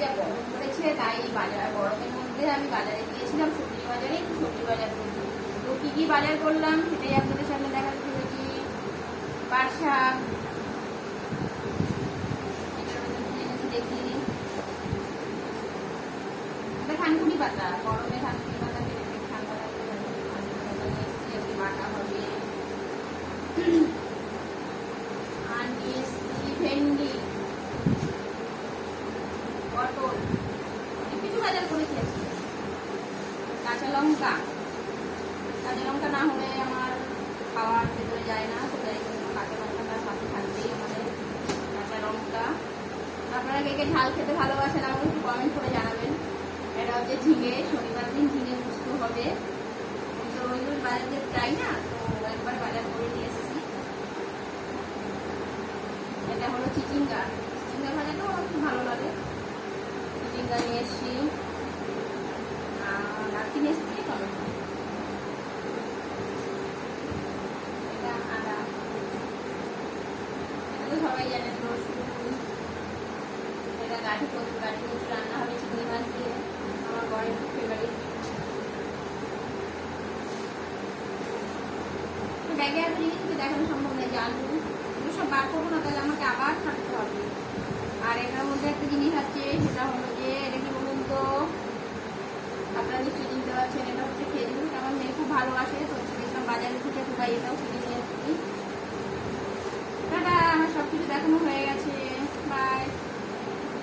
যা গরম করেছে, তাই বাজার গরমের মধ্যে আমি বাজারে গিয়েছিলাম, সবজি বাজারে, সবজি বাজার করছি। তো কি কি বাজার করলাম সেটাই আপনাদের সামনে দেখাতে চলেছি। পাট শাক, দেখি থানকুনি পাতা, গরমে থানকুনি পাতা খেলে ঠান্ডা লাগবে, থানকুনি পাতা নিয়ে এসেছি, আজকে বাটা হবে। আর নিয়ে এসেছি ভেন্ডি, পটল, অনেক কিছু বাজার করেছি আজকে। কাঁচা লঙ্কা, কাঁচা লঙ্কা না হলে আমার খাওয়ার ভেতরে যায় না, তো তাই জন্য কাঁচা লঙ্কাটার সাথে থাকবেই আমাদের কাঁচা লঙ্কা। আপনারা কে কে ঝাল খেতে ভালোবাসেন আমাকে একটু কমেন্ট করে জানাবেন। এটা হচ্ছে ঝিঙে, শনিবার দিন ঝিঙে পুষ্ট হবে, তো রোজ রোজ বাজারে যাই না, তো একবার বাজার করে নিয়ে এসেছি। এটা হলো চিচিঙ্গা, চিচিঙ্গা ভাজাটাও আমার খুব ভালো লাগে, চিচিঙ্গা নিয়ে এসেছি। আর কিনে এসেছি টমেটো, এটা আদা, এটা তো সবাই জানেন, রসুন, এটা গাঠি কচু, গাঠি কচু রান্না হবে চিংড়ি মাছ দিয়ে, আমার বরের খুব ফেভারিট। ব্যাগে এত জিনিস দেখানো সম্ভব নয়, যে আলু এগুলো সব বার করবো না, তাহলে আমাকে আবার থাকতে হবে। আর এটার মধ্যে একটা জিনিস আছে, সেটা হলো যে এটা কি বলুন তো, আপনারা নিশ্চয়ই চিনতে পারছেন, এটা হচ্ছে খেজুর। আমার মেয়ে খুব ভালোবাসে, তো দেখলাম বাজারে থেকে খুবই এটাও কিনে নিয়ে এসেছি। দাদা আমার সব কিছু দেখানো হয়ে গেছে, বাই।